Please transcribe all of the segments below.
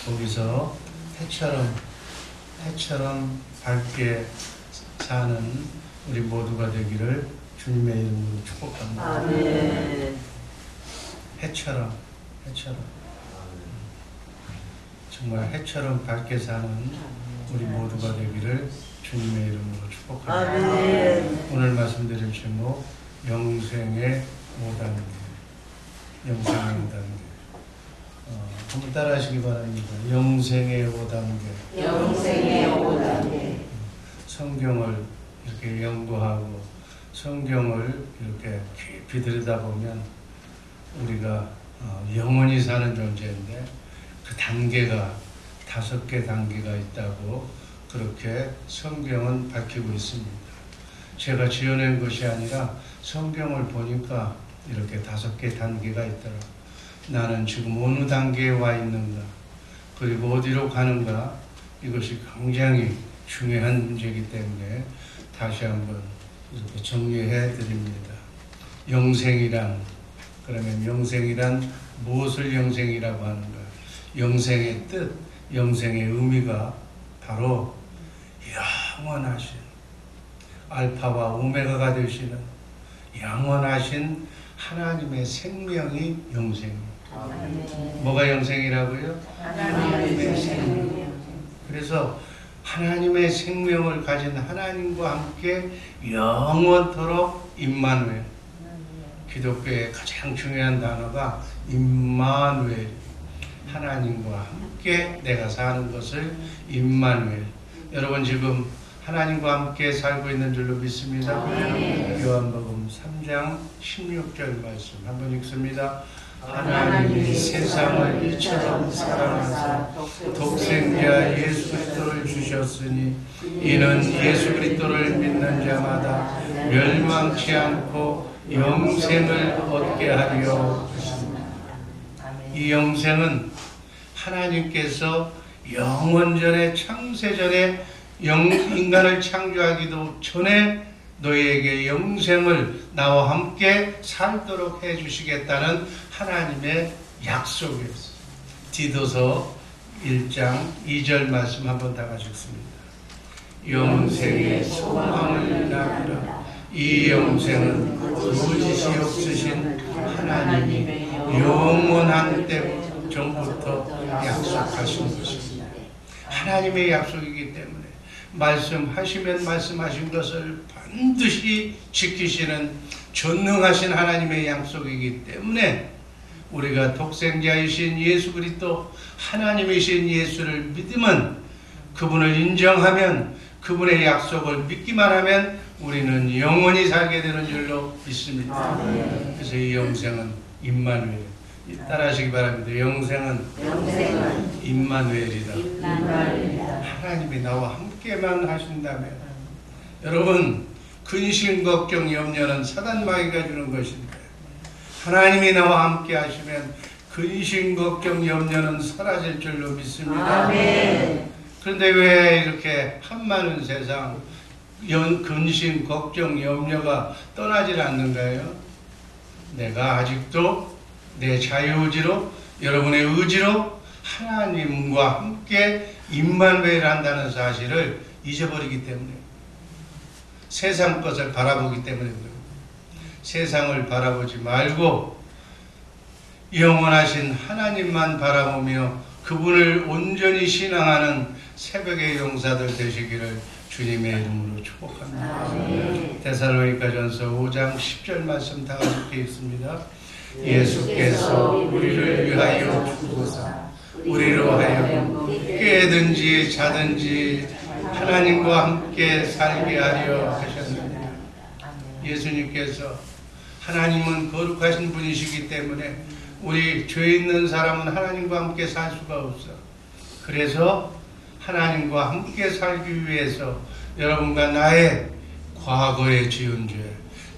거기서 해처럼 밝게 사는 우리 모두가 되기를 주님의 이름으로 축복합니다. 아멘. 해처럼 정말 해처럼 밝게 사는 우리 모두가 되기를 주님의 이름으로 축복합니다. 아멘. 오늘 말씀드릴 제목 영생의 5단계. 영생의 5단계. 한번 따라 하시기 바랍니다. 영생의 5단계. 영생의 5단계. 성경을 이렇게 연구하고 성경을 이렇게 깊이 들여다보면 우리가 영원히 사는 존재인데 그 단계가 5개 단계가 있다고 그렇게 성경은 밝히고 있습니다. 제가 지어낸 것이 아니라 성경을 보니까 이렇게 5개 단계가 있더라고요. 나는 지금 어느 단계에 와 있는가, 그리고 어디로 가는가, 이것이 굉장히 중요한 문제이기 때문에 다시 한번 이렇게 정리해 드립니다. 영생이란, 그러면 영생이란 무엇을 영생이라고 하는가? 영생의 뜻, 영생의 의미가 바로 영원하신 알파와 오메가가 되시는 영원하신 하나님의 생명이 영생입니다. 뭐가 영생이라고요? 하나님의 생명. 그래서 하나님의 생명을 가진 하나님과 함께 영원토록 임마누엘. 기독교의 가장 중요한 단어가 임마누엘. 하나님과 함께 내가 사는 것을 임마누엘. 여러분 지금 하나님과 함께 살고 있는 줄로 믿습니다. 요한복음 3장 16절 말씀 한번 읽습니다. 하나님이 세상을 이처럼 사랑하사 독생자 예수 그리스도를 주셨으니 이는 예수 그리스도를 믿는 자마다 멸망치 않고 영생을 얻게 하려 하십니다. 이 영생은 하나님께서 영원전에 창세전에 인간을 창조하기도 전에 너희에게 영생을 나와 함께 살도록 해주시겠다는 하나님의 약속이었어요. 디도서 1장 2절 말씀 한번 다 같이 읽습니다. 영생의 소망을 나누라. 이 영생은 거짓이 없으신 하나님이 영원한 때 전부터 약속하신 것입니다. 하나님의 약속이기 때문에 말씀하시면 말씀하신 것을 반드시 지키시는 전능하신 하나님의 약속이기 때문에 우리가 독생자이신 예수 그리스도 하나님이신 예수를 믿으면, 그분을 인정하면, 그분의 약속을 믿기만 하면 우리는 영원히 살게 되는 줄로 믿습니다. 그래서 이 영생은 임마누엘. 따라하시기 바랍니다. 영생은 임마누엘이다. 하나님이 나와 함께만 하신다면, 여러분 근심 걱정 염려는 사단 마귀가 주는 것인데 하나님이 나와 함께 하시면 근심 걱정 염려는 사라질 줄로 믿습니다. 아멘. 그런데 왜 이렇게 한많은 세상 근심 걱정 염려가 떠나질 않는가요? 내가 아직도 내 자유의지로, 여러분의 의지로 하나님과 함께 임마누엘 한다는 사실을 잊어버리기 때문에, 세상 것을 바라보기 때문에 그래요. 세상을 바라보지 말고 영원하신 하나님만 바라보며 그분을 온전히 신앙하는 새벽의 용사들 되시기를 주님의 이름으로 축복합니다. 데살로니가전서 5장 10절 말씀 다 같이 읽습니다. 예수께서 우리를 위하여 죽으사 우리로 하여금 깨든지 자든지 하나님과 함께 살게 하려 하셨느니라. 예수님께서, 하나님은 거룩하신 분이시기 때문에 우리 죄 있는 사람은 하나님과 함께 살 수가 없어. 그래서 하나님과 함께 살기 위해서 여러분과 나의 과거에 지은 죄,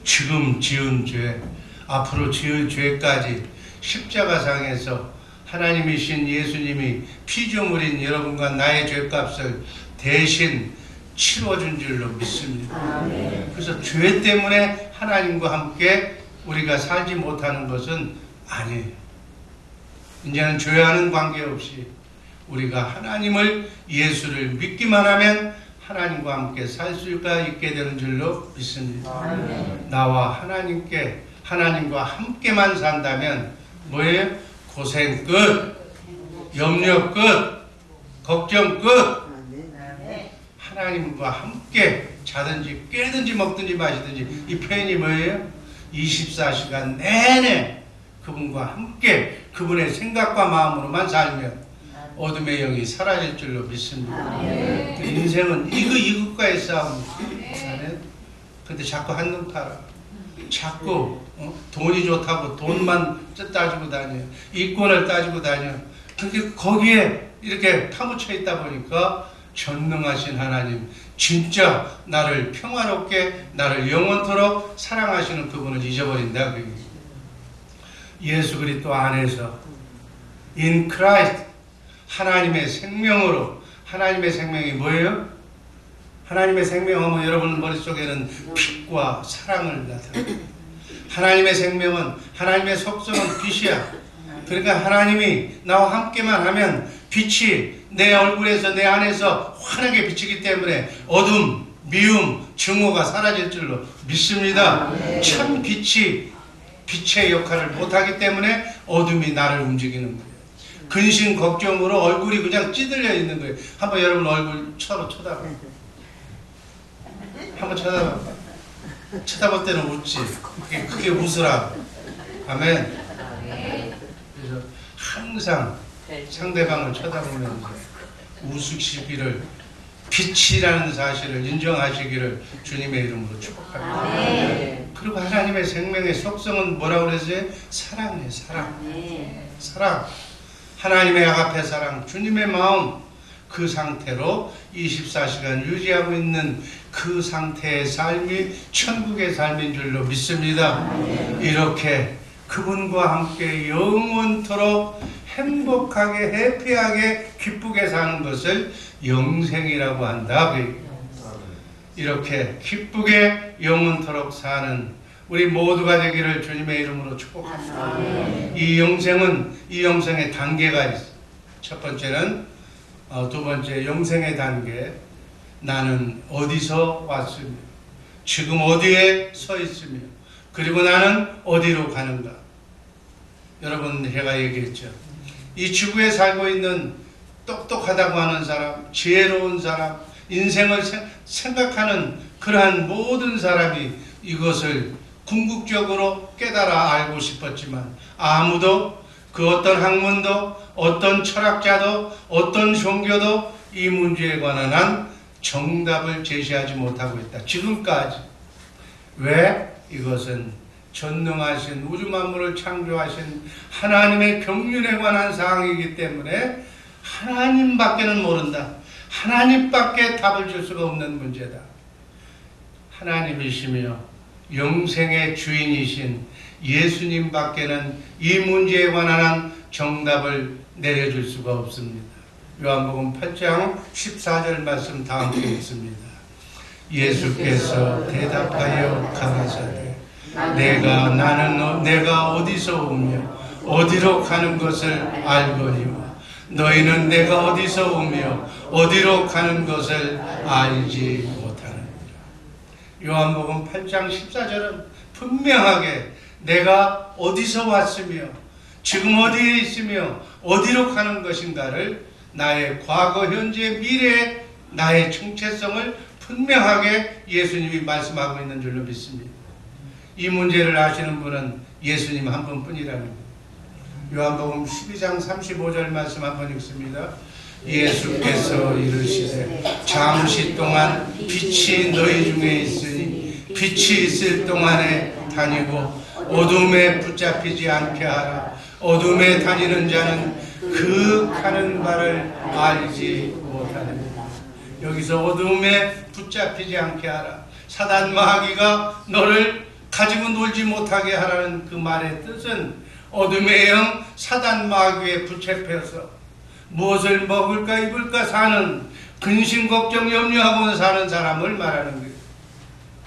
지금 지은 죄, 앞으로 지을 죄까지 십자가상에서 하나님이신 예수님이 피조물인 여러분과 나의 죄값을 대신 치러준 줄로 믿습니다. 아멘. 그래서 죄 때문에 하나님과 함께 우리가 살지 못하는 것은 아니에요. 이제는 죄와는 관계없이 우리가 하나님을 예수를 믿기만 하면 하나님과 함께 살 수가 있게 되는 줄로 믿습니다. 나와 하나님과 함께만 산다면 뭐예요? 고생 끝, 염려 끝, 걱정 끝. 하나님과 함께 자든지 깨든지 먹든지 마시든지, 이 표현이 뭐예요? 24시간 내내 그분과 함께 그분의 생각과 마음으로만 살면 어둠의 영이 사라질 줄로 믿습니다. 인생은 이것과의 싸움입니다. 근데 자꾸 한눈 팔아. 자꾸 돈이 좋다고 돈만 따지고 다녀. 이권을 따지고 다녀. 그게 거기에 이렇게 파묻혀 있다 보니까 전능하신 하나님, 진짜 나를 평화롭게, 나를 영원토록 사랑하시는 그분을 잊어버린다. 예수 그리스도 안에서 in Christ, 하나님의 생명으로. 하나님의 생명이 뭐예요? 하나님의 생명하면 여러분 머릿속에는 빛과 사랑을 나타냅니다. 하나님의 생명은, 하나님의 속성은 빛이야. 그러니까 하나님이 나와 함께만 하면 빛이 내 얼굴에서, 내 안에서 환하게 비치기 때문에 어둠, 미움, 증오가 사라질 줄로 믿습니다. 참 빛이 빛의 역할을 못하기 때문에 어둠이 나를 움직이는 거예요. 근심 걱정으로 얼굴이 그냥 찌들려 있는 거예요. 한번 여러분 얼굴 쳐다봐. 한번 쳐다봐. 쳐다볼 때는 웃지. 크게 웃으라. 아멘. 그래서 항상 상대방을 쳐다보면서 웃으시기를, 빛이라는 사실을 인정하시기를 주님의 이름으로 축복합니다. 그리고 하나님의 생명의 속성은 뭐라고 그랬어요? 사랑이에요. 사랑. 하나님의 아가페 사랑, 주님의 마음, 그 상태로 24시간 유지하고 있는 그 상태의 삶이 천국의 삶인 줄로 믿습니다. 이렇게 그분과 함께 영원토록 행복하게, 해피하게, 기쁘게 사는 것을 영생이라고 한다. 이렇게 기쁘게 영원토록 사는 우리 모두가 되기를 주님의 이름으로 축복합니다. 이 영생의 단계가 있어요. 첫 번째는, 두 번째 영생의 단계, 나는 어디서 왔으며 지금 어디에 서 있으며 그리고 나는 어디로 가는가. 여러분, 제가 얘기했죠. 이 지구에 살고 있는 똑똑하다고 하는 사람, 지혜로운 사람, 인생을 생각하는 그러한 모든 사람이 이것을 궁극적으로 깨달아 알고 싶었지만 아무도, 그 어떤 학문도, 어떤 철학자도, 어떤 종교도 이 문제에 관한 한 정답을 제시하지 못하고 있다. 지금까지. 왜? 이것은 전능하신 우주 만물을 창조하신 하나님의 경륜에 관한 사항이기 때문에 하나님밖에는 모른다. 하나님밖에 답을 줄 수가 없는 문제다. 하나님이시며 영생의 주인이신 예수님밖에는 이 문제에 관한 정답을 내려줄 수가 없습니다. 요한복음 8장 14절 말씀 다 함께 읽습니다. 예수께서 대답하여 가라사대 내가 어디서 오며 어디로 가는 것을 알거니와 너희는 내가 어디서 오며 어디로 가는 것을 알지 못하느니라. 요한복음 8장 14절은 분명하게 내가 어디서 왔으며 지금 어디에 있으며 어디로 가는 것인가를, 나의 과거, 현재, 미래의 나의 정체성을 분명하게 예수님이 말씀하고 있는 줄로 믿습니다. 이 문제를 아시는 분은 예수님 한 분뿐이라는 거예요. 요한복음 12장 35절 말씀 한번 읽습니다. 예수께서 이르시되 잠시 동안 빛이 너희 중에 있으니 빛이 있을 동안에 다니고 어둠에 붙잡히지 않게 하라. 어둠에 다니는 자는 그 가는 바를 알지 못하느니라. 여기서 어둠에 붙잡히지 않게 하라. 사단 마귀가 너를 가지고 놀지 못하게 하라는 그 말의 뜻은 어둠의 영 사단 마귀에 붙잡혀서 무엇을 먹을까 입을까 사는, 근심 걱정 염려하고 사는 사람을 말하는 거예요.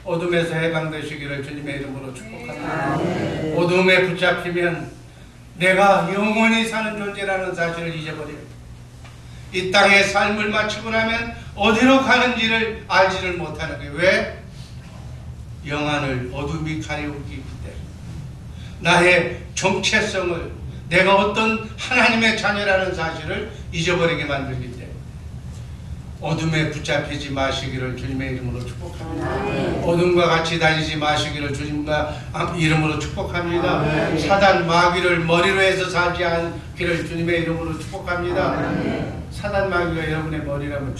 어둠에서 해방되시기를 주님의 이름으로 축복합니다. 어둠에 붙잡히면 내가 영원히 사는 존재라는 사실을 잊어버려요. 이 땅의 삶을 마치고 나면 어디로 가는지를 알지를 못하는 게 왜? 영안을 어둠이 가리우기 때문에. 나의 정체성을, 내가 어떤 하나님의 자녀라는 사실을 잊어버리게 만들기 때문에. 어둠에 붙잡히지 마시기를 주님의 이름으로 축복합니다. 어둠과 같이 다니지 마시기를 주님과 이름으로 축복합니다. 사단 마귀를 머리로 해서 살지 않기를 주님의 이름으로 축복합니다. 사단 마귀가 여러분의 머리라면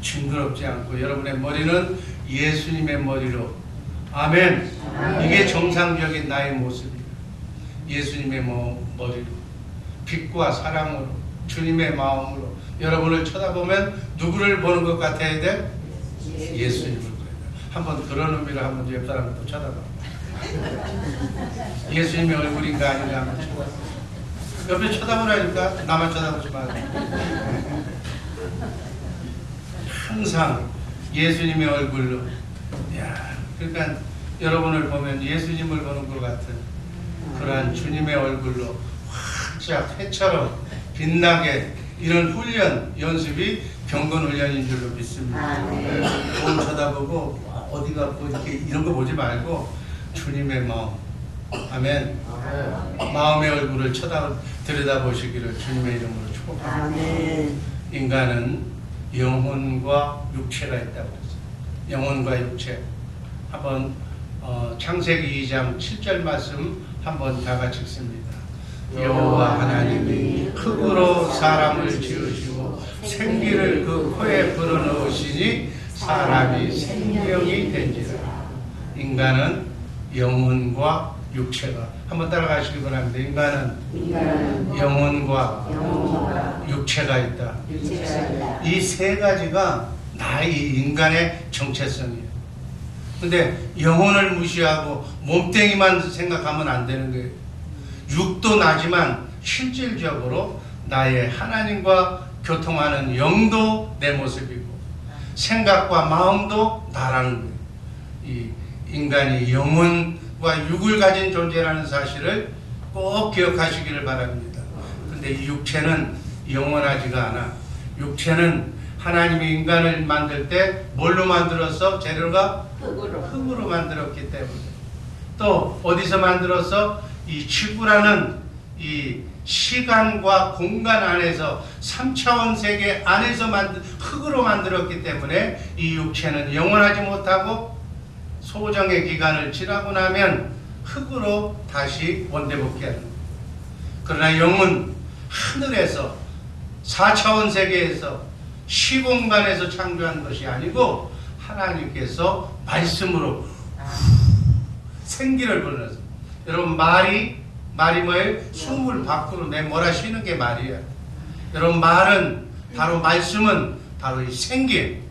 징그럽지 않고 여러분의 머리는 예수님의 머리로. 아멘. 이게 정상적인 나의 모습이에요. 예수님의 머리로, 빛과 사랑으로, 주님의 마음으로 여러분을 쳐다보면 누구를 보는 것 같아야 돼? 예수님을 보여야 돼. 한번 그런 의미로 한번 옆 사람을 또 쳐다봐. 예수님의 얼굴인가 아닌가 한번 쳐다봐. 옆에 쳐다보라니까. 나만 쳐다보지 말고. 항상 예수님의 얼굴로. 그러니까 여러분을 보면 예수님을 보는 것 같은 그러한 주님의 얼굴로 활짝 해처럼 빛나게, 이런 훈련, 연습이 경건 훈련인 줄로 믿습니다. 몸 쳐다보고 어디가 뭐 이렇게 이런 거 보지 말고 주님의 마음. 아멘. 마음의 얼굴을 들여다보시기를 주님의 이름으로 축복합니다. 인간은 영혼과 육체가 있다고 했어요. 영혼과 육체. 한번 창세기 2장 7절 말씀 한번 다 같이 읽습니다. 여호와 하나님이 흙으로 사람을 지으시고 생기를 그 코에 불어넣으시니 사람이 생명이 된지라. 인간은 영혼과 육체가, 한번 따라가시기 바랍니다. 인간은 영혼과 육체가 있다. 이 세 가지가 나의 인간의 정체성이에요. 근데 영혼을 무시하고 몸뚱이만 생각하면 안 되는 거예요. 육도 나지만 실질적으로 나의 하나님과 교통하는 영도 내 모습이고 생각과 마음도 나라는 거예요. 이 인간이 영혼과 육을 가진 존재라는 사실을 꼭 기억하시기를 바랍니다. 근데 이 육체는 영원하지가 않아. 육체는 하나님이 인간을 만들 때 뭘로 만들었어? 재료가 흙으로 만들었기 때문에. 또 어디서 만들었어? 이 지구라는 이 시간과 공간 안에서 3차원 세계 안에서 흙으로 만들었기 때문에 이 육체는 영원하지 못하고 소정의 기간을 지나고 나면 흙으로 다시 원대복귀하는 거예요. 그러나 영은 하늘에서 4차원 세계에서 시공간에서 창조한 것이 아니고 하나님께서 말씀으로 생기를 불어넣어서. 여러분 말이 뭐예요? 숨을 밖으로 내몰아 쉬는 게 말이야. 여러분 말은 바로, 말씀은 바로 이 생기.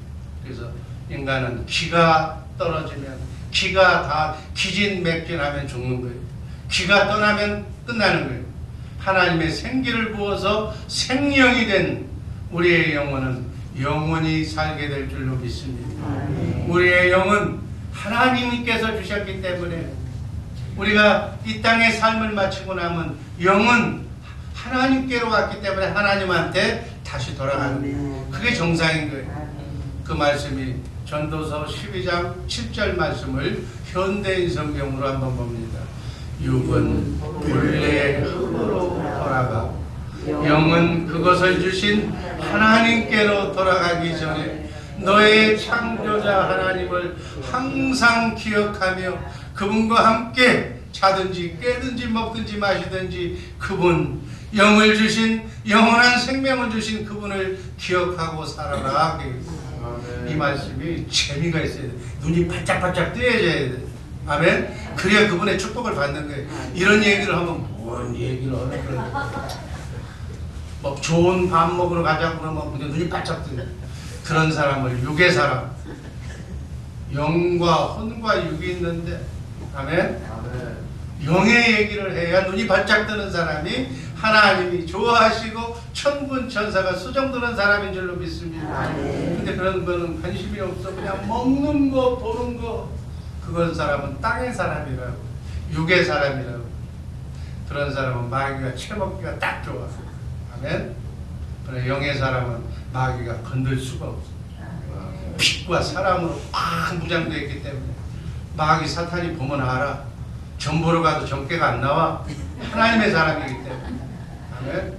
그래서 인간은 기가 떨어지면, 기가 다 기진맥진하면 죽는 거예요. 기가 떠나면 끝나는 거예요. 하나님의 생기를 부어서 생명이 된 우리의 영혼은 영원히 살게 될 줄로 믿습니다. 우리의 영은 하나님께서 주셨기 때문에 우리가 이 땅의 삶을 마치고 나면 영은 하나님께로 갔기 때문에 하나님한테 다시 돌아가는 거예요. 그게 정상인 거예요. 그 말씀이 전도서 12장 7절 말씀을 현대인 성경으로 한번 봅니다. 육은 본래의 흙으로 돌아가 영은 그것을 주신 하나님께로 돌아가기 전에 너의 창조자 하나님을 항상 기억하며 그분과 함께 자든지 깨든지 먹든지 마시든지 그분, 영을 주신, 영원한 생명을 주신 그분을 기억하고 살아라. 이 말씀이 재미가 있어야 돼. 눈이 바짝바짝 뜨여져야 돼. 아멘. 그래야 그분의 축복을 받는 거예요. 이런 얘기를 하면 뭔 얘기를 하는 거예요. 뭐 좋은 밥 먹으러 가자고 그러면 눈이 바짝 뜨요. 그런 사람을 육의 사람, 영과 혼과 육이 있는데, 아멘. 영의 얘기를 해야 눈이 바짝 뜨는 사람이 하나님이 좋아하시고 천군 천사가 수정드는 사람인 줄로 믿습니다. 근데 그런 거는 관심이 없어. 그냥 먹는 거 보는 거, 그건 사람은 땅의 사람이라고, 육의 사람이라고. 그런 사람은 마귀가 채먹기가 딱 좋아. 아멘. 그러나 영의 사람은 마귀가 건들 수가 없어. 빛과 사람으로 꽉 무장되어 있기 때문에 마귀 사탄이 보면 알아. 점 보러 가도 점괘가 안 나와. 하나님의 사람이기 때문에. 아멘.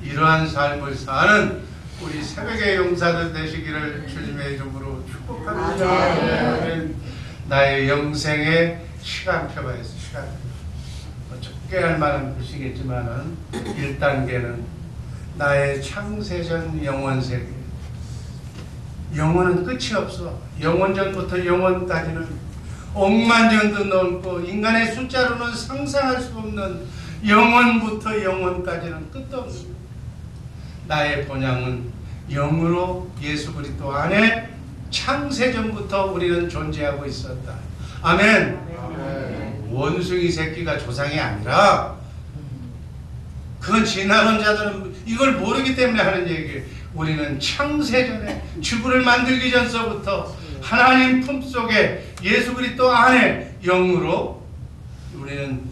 이러한 삶을 사는 우리 새벽의 용사들 되시기를 주님의 이름으로 축복합니다. 아멘. 나의 영생의 시간표가 있어. 시간표. 꽤 할 만한 것이겠지만은 1단계는 나의 창세전 영원세계. 영원은 끝이 없어. 영원전부터 영원까지는 억만전도 넘고 인간의 숫자로는 상상할 수 없는 영원부터 영원까지는 끝도 없는 나의 본향은 영으로 예수 그리스도 안에 창세전부터 우리는 존재하고 있었다. 아멘. 원숭이 새끼가 조상이 아니라 그건 진화론자들은 이걸 모르기 때문에 하는 얘기예요. 우리는 창세전에 지구를 만들기 전서부터 하나님 품속에 예수 그리스도 안에 영으로 우리는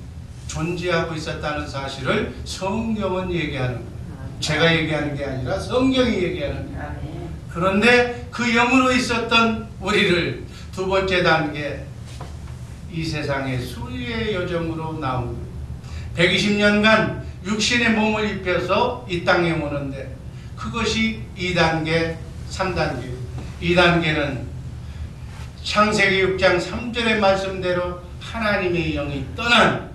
존재하고 있었다는 사실을 성경은 얘기하는 거예요. 제가 얘기하는 게 아니라 성경이 얘기하는 거예요. 그런데 그 영으로 있었던 우리를 두 번째 단계 이 세상의 수리의 여정으로 나온 거예요. 120년간 육신의 몸을 입혀서 이 땅에 오는데 그것이 2단계, 3단계. 2단계는 창세기 6장 3절의 말씀대로 하나님의 영이 떠난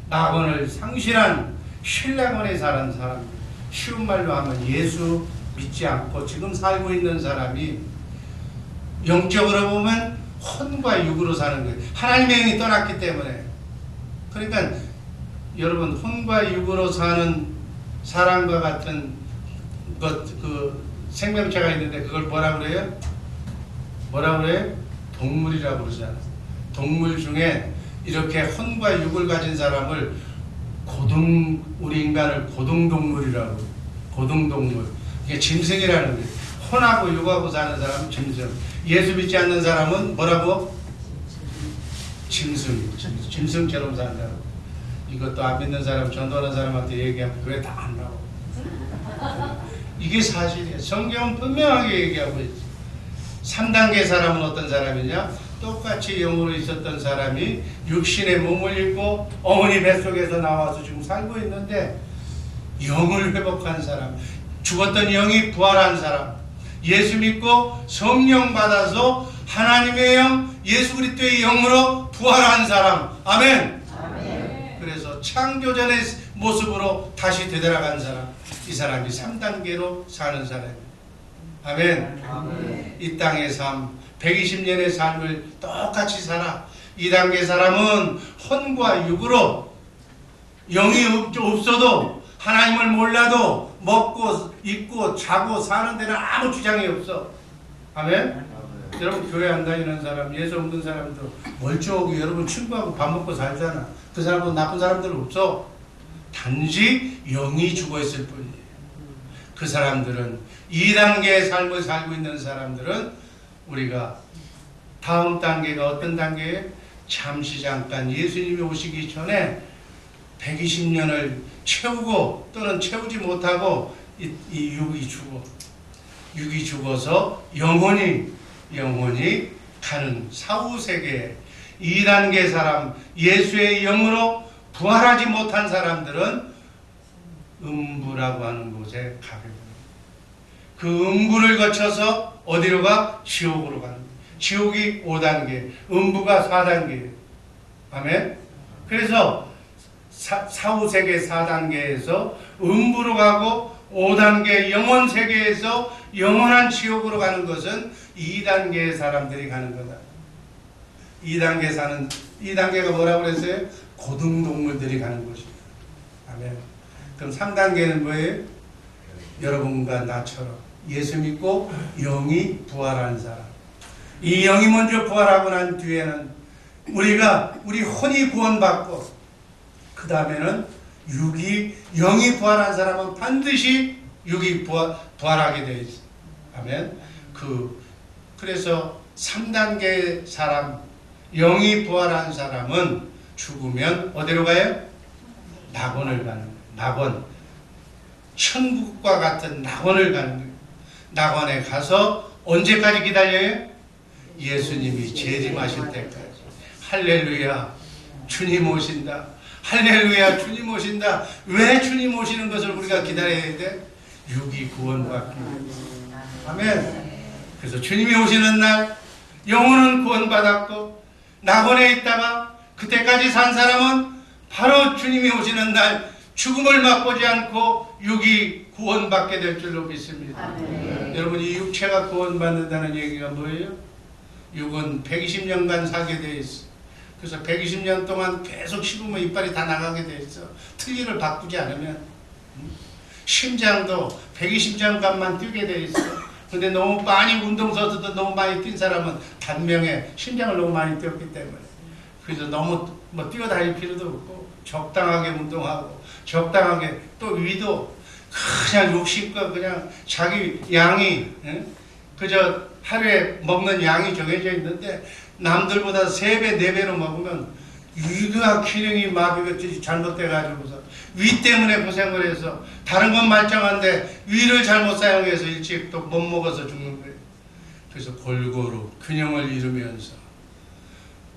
낙원을 상실한 신라곤에 사는 사람, 쉬운 말로 하면 예수 믿지 않고 지금 살고 있는 사람이 영적으로 보면 혼과 육으로 사는 거예요. 하나님의 영이 떠났기 때문에. 그러니까 여러분 혼과 육으로 사는 사람과 같은 그 생명체가 있는데 그걸 뭐라 그래요? 뭐라 그래요? 동물이라고 그러잖아요. 동물 중에 이렇게 혼과 육을 가진 사람을 우리 인간을 고등동물이라고. 고등동물. 이게 짐승이라는 거예요. 혼하고 육하고 사는 사람은 짐승. 예수 믿지 않는 사람은 뭐라고? 짐승. 짐승처럼 산다고. 이것도 안 믿는 사람, 전도하는 사람한테 얘기하면 그게 다 안 나와. 이게 사실이에요. 성경은 분명하게 얘기하고 있어요. 3단계 사람은 어떤 사람이냐? 똑같이 영으로 있었던 사람이 육신의 몸을 입고 어머니 뱃속에서 나와서 지금 살고 있는데 영을 회복한 사람, 죽었던 영이 부활한 사람, 예수 믿고 성령 받아서 하나님의 영, 예수 그리스도의 영으로 부활한 사람. 아멘. 그래서 창조전의 모습으로 다시 되돌아간 사람, 이 사람이 3단계로 사는 사람입니다. 아멘. 아멘. 이 땅의 삶, 120년의 삶을 똑같이 살아. 2단계 사람은 혼과 육으로 영이 없어도 하나님을 몰라도 먹고 입고 자고 사는 데는 아무 주장이 없어. 아멘. 여러분 교회 안 다니는 사람, 예수 없는 사람도 멀쩡하고 여러분 친구하고 밥 먹고 살잖아. 그 사람은 나쁜 사람들 없어. 단지 영이 죽어있을 뿐이에요. 그 사람들은 2단계의 삶을 살고 있는 사람들은 우리가 다음 단계가 어떤 단계예요? 잠시 잠깐 예수님이 오시기 전에 120년을 채우고 또는 채우지 못하고 이 육이 죽어서 영혼이 가는 사후세계 2단계 사람, 예수의 영으로 부활하지 못한 사람들은 음부라고 하는 곳에 가게 됩니다. 그 음부를 거쳐서 어디로 가? 지옥으로 가는 거예요. 지옥이 5단계, 음부가 4단계예요. 아멘. 그래서 사후세계 4단계에서 음부로 가고 5단계 영원세계에서 영원한 지옥으로 가는 것은 2단계의 사람들이 가는 거다. 2단계가 뭐라고 그랬어요? 고등동물들이 가는 곳입니다. 아멘. 그럼 3단계는 뭐예요? 여러분과 나처럼 예수 믿고 영이 부활한 사람. 이 영이 먼저 부활하고 난 뒤에는 우리 혼이 구원받고 그 다음에는 영이 부활한 사람은 반드시 육이 부활하게 되어 있어요. 아멘. 그래서 3단계 사람, 영이 부활한 사람은 죽으면 어디로 가요? 낙원을 가는 거예요. 낙원. 천국과 같은 낙원을 가는 거예요. 낙원에 가서 언제까지 기다려요? 예수님이 재림하실 때까지. 할렐루야, 주님 오신다. 할렐루야, 주님 오신다. 왜 주님 오시는 것을 우리가 기다려야 돼? 육이 구원받기 위해서. 아멘. 그래서 주님이 오시는 날 영혼은 구원받았고, 낙원에 있다가 그때까지 산 사람은 바로 주님이 오시는 날 죽음을 맛보지 않고 육이 구원받게 될 줄로 믿습니다. 아멘. 여러분, 이 육체가 구원받는다는 얘기가 뭐예요? 육은 120년간 살게 돼 있어. 그래서 120년 동안 계속 씹으면 이빨이 다 나가게 돼 있어. 틀니를 바꾸지 않으면. 심장도 120년간만 뛰게 돼 있어. 근데 너무 많이 운동선수도 너무 많이 뛴 사람은 단명에 심장을 너무 많이 뛰었기 때문에. 그래서 너무 뛰어다닐 필요도 없고 적당하게 운동하고 적당하게, 또 위도 그냥 욕심껏 그냥 자기 양이, 그저 하루에 먹는 양이 정해져 있는데 남들보다 3배, 4배로 먹으면 위가 기능이 마비가 잘못돼가지고서 위 때문에 고생을 해서, 다른 건 말짱한데 위를 잘못 사용해서 일찍 또 못 먹어서 죽는 거예요. 그래서 골고루 균형을 이루면서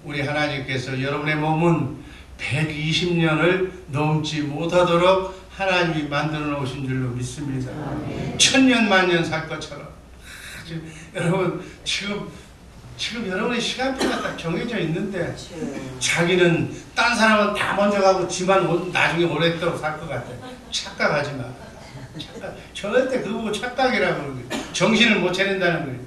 우리 하나님께서 여러분의 몸은 120년을 넘지 못하도록 하나님이 만들어 놓으신 줄로 믿습니다. 천년 만년 살 것처럼. 여러분, 지금 여러분의 시간표가 딱 정해져 있는데 자기는, 딴 사람은 다 먼저 가고 지만 나중에 오랫도록 살 것 같아. 착각하지 마. 절대 그거 보고 착각이라고 그러는 거예요. 정신을 못 차린다는 거예요.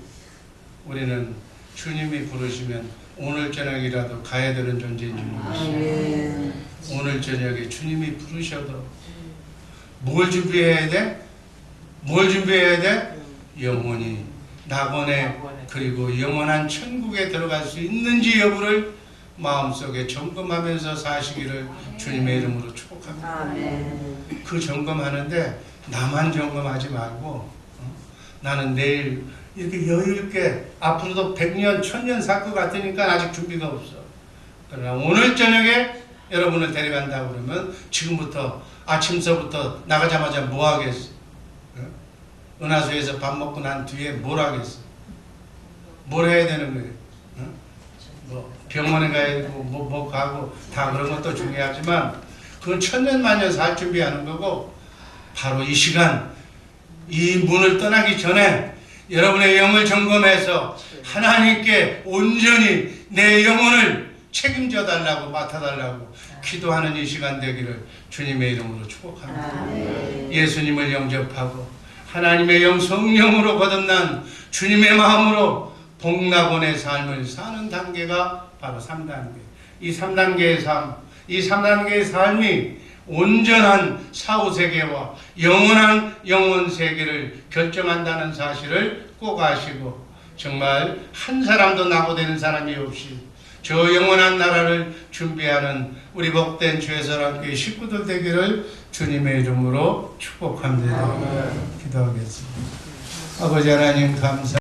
우리는 주님이 부르시면 오늘 저녁이라도 가야 되는 존재인 줄 믿습니다. 오늘 저녁에 주님이 부르셔도 뭘 준비해야 돼? 뭘 준비해야 돼? 영혼이 낙원에, 그리고 영원한 천국에 들어갈 수 있는지 여부를 마음속에 점검하면서 사시기를 주님의 이름으로 축복합니다. 아멘. 그 점검하는데 나만 점검하지 말고, 나는 내일 이렇게 여유있게 앞으로도 100년, 1000년 살 것 같으니까 아직 준비가 없어. 그러나 오늘 저녁에 여러분을 데려간다고 그러면 지금부터, 아침서부터 나가자마자 뭐 하겠어? 은하수에서 밥 먹고 난 뒤에 뭘 하겠어? 뭘 해야 되는 거예요? 뭐 병원에 가야 되고 뭐 가고 다 그런 것도 중요하지만 그건 천년만년 살 준비하는 거고, 바로 이 시간, 이 문을 떠나기 전에 여러분의 영을 점검해서 하나님께 온전히 내 영혼을 책임져 달라고, 맡아 달라고 기도하는 이 시간 되기를 주님의 이름으로 축복합니다. 예수님을 영접하고 하나님의 영 성령으로 거듭난 주님의 마음으로 복락원의 삶을 사는 단계가 바로 3단계. 이 3단계의 삶, 이 3단계의 삶이 온전한 사후세계와 영원한 영혼세계를 결정한다는 사실을 꼭 아시고, 정말 한 사람도 낙오되는 사람이 없이 저 영원한 나라를 준비하는 우리 복된 주의사랑교회 식구들 되기를 주님의 이름으로 축복합니다. 기도하겠습니다. 아버지 하나님 감사